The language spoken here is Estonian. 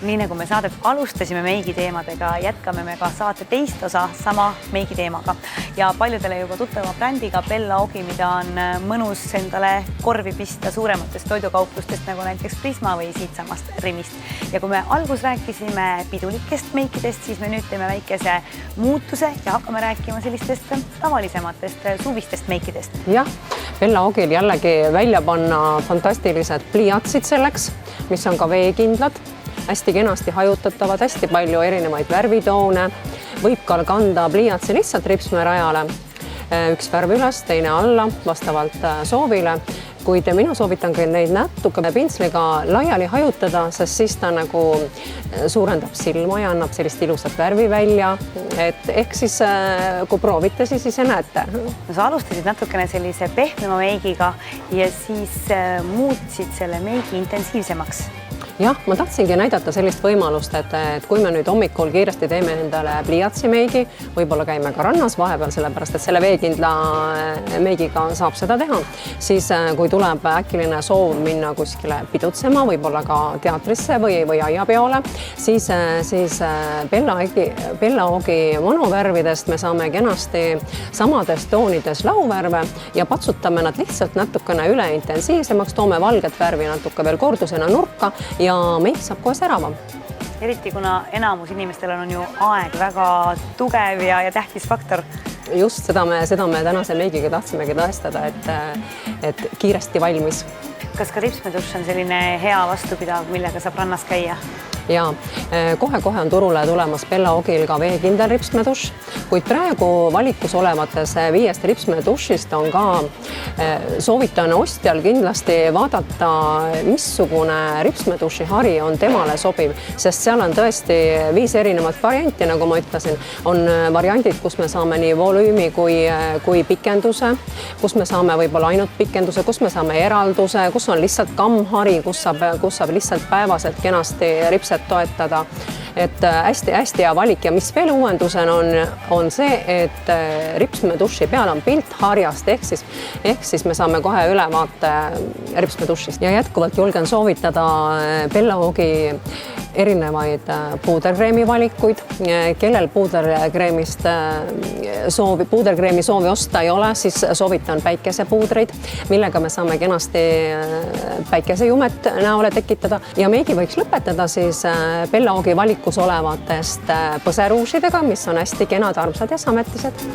Nii nagu me saadet alustasime meigiteemadega, jätkame me ka saate teist osa sama meigiteemaga ja paljudele juba tuttava brändiga Bella Ogi, mida on mõnus endale korvi pista suurematest toidukauplustest nagu näiteks Prisma või siitsamast Rimist. Ja kui me algus rääkisime pidulikest meikidest, siis me nüüd teeme väikese muutuse ja hakkame rääkima sellistest tavalisematest suvistest meikidest. Jah, Bella Ogil jällegi välja panna fantastilised pliiatsid selleks, mis on ka veekindlad, hästi kenasti hajutatavad, hästi palju erinevaid värvitoone. Võib ka kanda pliiatsi lihtsalt ripsmerajale, üks värv üles, teine alla, vastavalt soovile. Kuid mina soovitangi neid natuke pintsliga laiali hajutada, sest siis ta nagu suurendab silma ja annab sellist ilusat värvi välja. Ehk siis, kui proovite, siis näete. Sa alustasid natukene sellise pehmema meigiga ja siis muutsid selle meigi intensiivsemaks. Jah, ma tahtsingi näidata sellist võimalust, et kui me nüüd hommikul kiiresti teeme endale pliiatsi meigi, võib-olla käime ka rannas vahepeal, sellepärast et selle veekindla meigiga saab seda teha, siis kui tuleb äkiline soov minna kuskile pidutsema, võib-olla ka teatrisse või aiapeole, siis Bella Ogi monovärvidest me saame kenasti samades toonides lauvärve ja patsutame nad lihtsalt natukene üle intensiivsemaks, toome valget värvi natuke veel kordusena nurka ja meik saab kohe särava. Eriti kuna enamus inimestel on ju aeg väga tugev ja tähtis faktor. Just seda me tänase meigiga tahtsimegi tõestada, et kiiresti valmis. Kas ka ripsmedušš on selline hea vastupidav, millega saab rannas käia? Ja kohe-kohe on turule tulemas Bella Ogil ka veekindel ripsmedušš, kuid praegu valikus olevates 5 ripsmeduššist on ka soovitan ostjal kindlasti vaadata, missugune ripsmedušši hari on temale sobiv, sest seal on tõesti 5 erinevat varianti, nagu ma ütlesin. On variandid, kus me saame nii volüümi kui pikenduse, kus me saame võib-olla ainult pikenduse, kus me saame eralduse, kus on lihtsalt kammhari, kus saab lihtsalt päevaselt kenasti ripset toetada. Et hästi hea valik ja mis veel uuendusena on see, et ripsmedušši peal on pilt harjast, ehk siis me saame kohe ülevaate ripsmeduššist. Ja jätkuvalt julgen soovitada Bella Ogi erinevaid puuderkreemi valikuid. Kellel puuderkreemi soovi osta ei ole, siis soovitan päikesepuudreid, millega me saame kenasti päikesejumet näole tekitada. Ja meigi võiks lõpetada siis Bella Ogi valikus olevatest põseruusidega, mis on hästi kenad, armsad ja sametised.